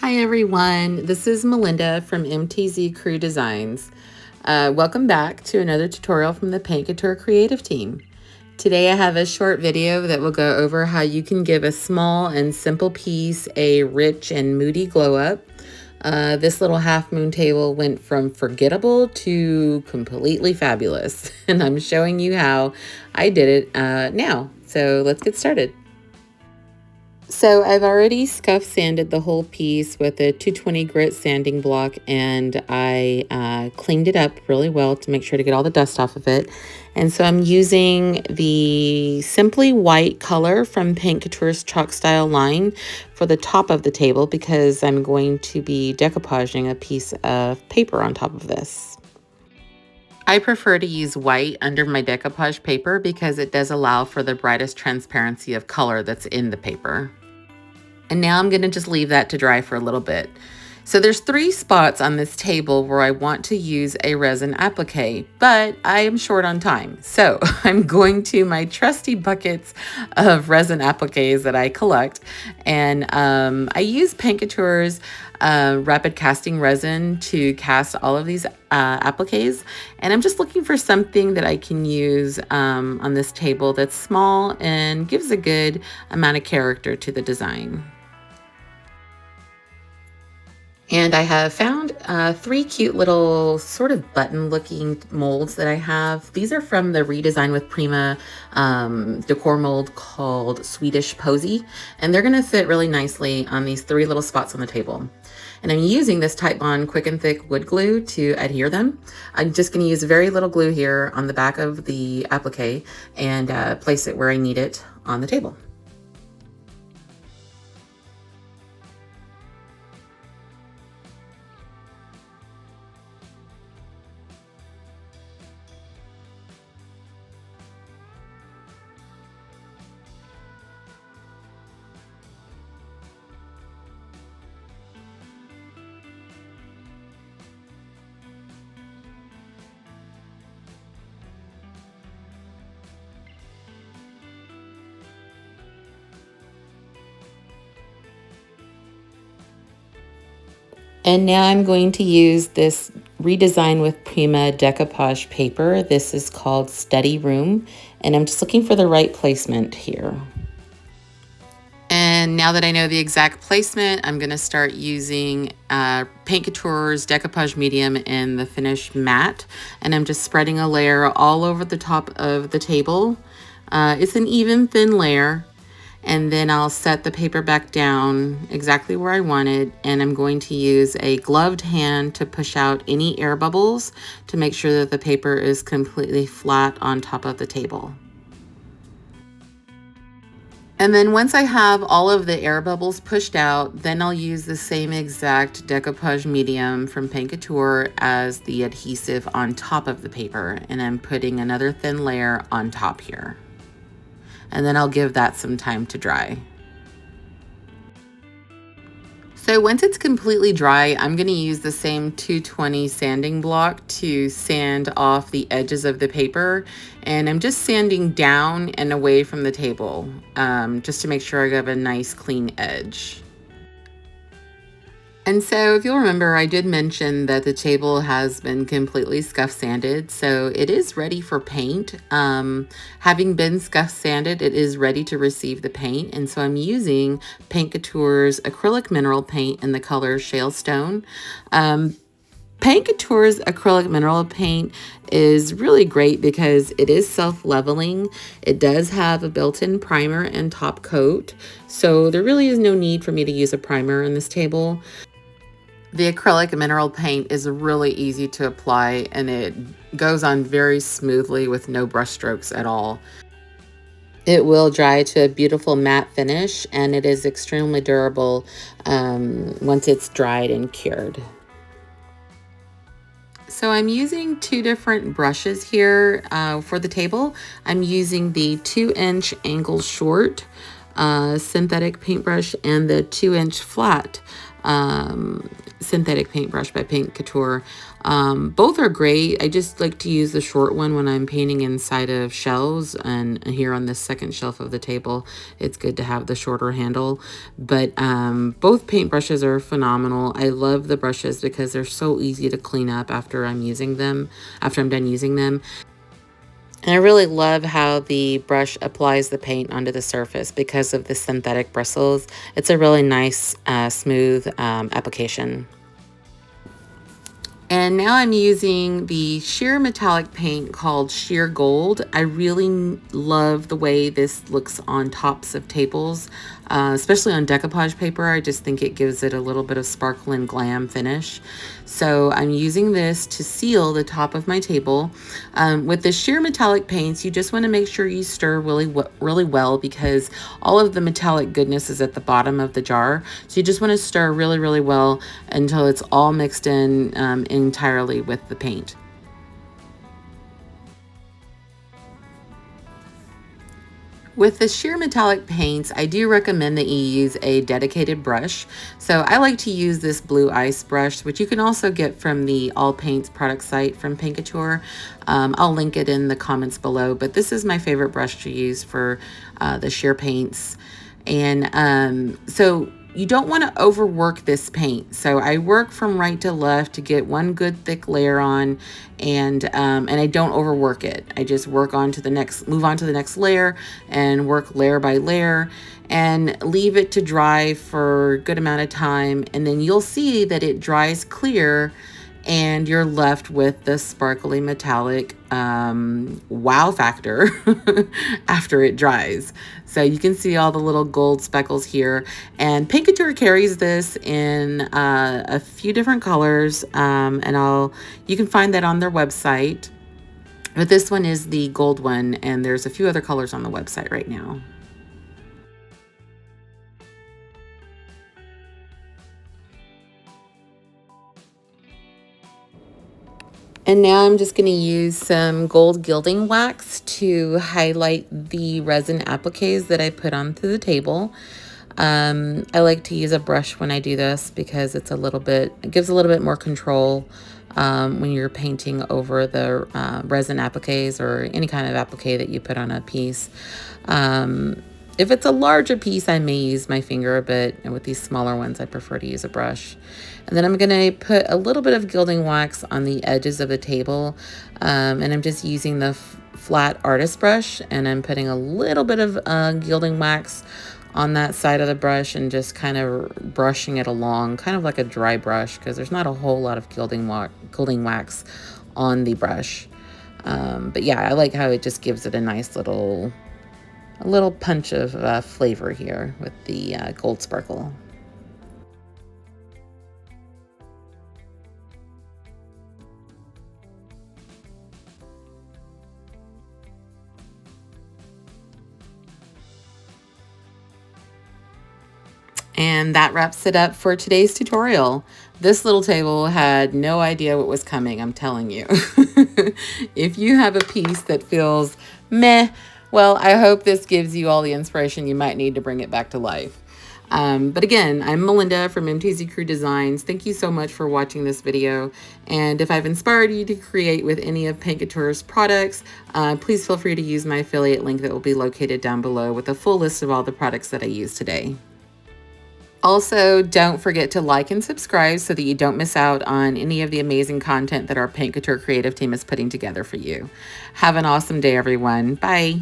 Hi everyone, this is Melinda from MTZ Crew Designs. Welcome back to another tutorial from the Paint Couture creative team. Today I have a short video that will go over how you can give a small and simple piece a rich and moody glow up. This little half moon table went from forgettable to completely fabulous, and I'm showing you how I did it now. So let's get started. So I've already scuff sanded the whole piece with a 220 grit sanding block, and I cleaned it up really well to make sure to get all the dust off of it. And so I'm using the Simply White color from Paint Couture's Chalk Style line for the top of the table because I'm going to be decoupaging a piece of paper on top of this. I prefer to use white under my decoupage paper because it does allow for the brightest transparency of color that's in the paper. And now I'm going to just leave that to dry for a little bit. So there's 3 spots on this table where I want to use a resin applique, but I am short on time. So I'm going to my trusty buckets of resin appliques that I collect. And I use Paint Couture's rapid casting resin to cast all of these appliques. And I'm just looking for something that I can use on this table that's small and gives a good amount of character to the design. And I have found 3 cute little sort of button looking molds that I have. These are from the Redesign with Prima decor mold called Swedish Posy. And they're gonna fit really nicely on these 3 little spots on the table. And I'm using this Titebond Quick and Thick wood glue to adhere them. I'm just gonna use very little glue here on the back of the applique and place it where I need it on the table. And now I'm going to use this Redesign with Prima decoupage paper. This is called Study Room, and I'm just looking for the right placement here. And now that I know the exact placement, I'm going to start using Paint Couture's Decoupage Medium in the finish matte, and I'm just spreading a layer all over the top of the table. It's an even thin layer. And then I'll set the paper back down exactly where I want it, and I'm going to use a gloved hand to push out any air bubbles to make sure that the paper is completely flat on top of the table. And then once I have all of the air bubbles pushed out, then I'll use the same exact decoupage medium from Paint Couture as the adhesive on top of the paper, and I'm putting another thin layer on top here. And then I'll give that some time to dry. So once it's completely dry, I'm going to use the same 220 sanding block to sand off the edges of the paper. And I'm just sanding down and away from the table, just to make sure I have a nice clean edge. And so if you'll remember, I did mention that the table has been completely scuff sanded, so it is ready for paint. Having been scuff sanded, it is ready to receive the paint. And so I'm using Paint Couture's acrylic mineral paint in the color Shale Stone. Paint Couture's acrylic mineral paint is really great because it is self-leveling. It does have a built-in primer and top coat, so there really is no need for me to use a primer in this table. The acrylic mineral paint is really easy to apply, and it goes on very smoothly with no brush strokes at all. It will dry to a beautiful matte finish, and it is extremely durable once it's dried and cured. So I'm using 2 different brushes here for the table. I'm using the 2-inch angle short synthetic paintbrush and the 2-inch flat synthetic paintbrush by Paint Couture. Both are great. I just like to use the short one when I'm painting inside of shelves, and here on this second shelf of the table, it's good to have the shorter handle. But both paintbrushes are phenomenal. I love the brushes because they're so easy to clean up after I'm done using them. And I really love how the brush applies the paint onto the surface because of the synthetic bristles. It's a really nice, smooth application. And now I'm using the sheer metallic paint called Sheer Gold. I really love the way this looks on tops of tables, especially on decoupage paper. I just think it gives it a little bit of sparkle and glam finish. So I'm using this to seal the top of my table. With the sheer metallic paints, you just want to make sure you stir really well, because all of the metallic goodness is at the bottom of the jar. So you just want to stir really well until it's all mixed in entirely with the paint. With the sheer metallic paints, I do recommend that you use a dedicated brush. So I like to use this blue ice brush, which you can also get from the All Paints product site from Paint Couture. I'll link it in the comments below, but this is my favorite brush to use for the sheer paints. And so you don't want to overwork this paint. So I work from right to left to get one good thick layer on, and I don't overwork it. I just move on to the next layer and work layer by layer and leave it to dry for a good amount of time. And then you'll see that it dries clear, and you're left with the sparkly metallic wow factor after it dries. So you can see all the little gold speckles here. And Paint Couture carries this in a few different colors, and you can find that on their website. But this one is the gold one, and there's a few other colors on the website right now. And now I'm just going to use some gold gilding wax to highlight the resin appliques that I put onto the table. I like to use a brush when I do this because it gives a little bit more control when you're painting over the resin appliques or any kind of applique that you put on a piece. If it's a larger piece, I may use my finger, but with these smaller ones, I prefer to use a brush. And then I'm going to put a little bit of gilding wax on the edges of the table, and I'm just using the flat artist brush, and I'm putting a little bit of gilding wax on that side of the brush and just kind of brushing it along, kind of like a dry brush, because there's not a whole lot of gilding wax on the brush. But yeah, I like how it just gives it a nice little punch of flavor here with the gold sparkle. And that wraps it up for today's tutorial. This little table had no idea what was coming, I'm telling you. If you have a piece that feels meh, well, I hope this gives you all the inspiration you might need to bring it back to life. But again, I'm Melinda from MTZ Crew Designs. Thank you so much for watching this video. And if I've inspired you to create with any of Paint Couture's products, please feel free to use my affiliate link that will be located down below with a full list of all the products that I use today. Also, don't forget to like and subscribe so that you don't miss out on any of the amazing content that our Paint Couture creative team is putting together for you. Have an awesome day, everyone. Bye.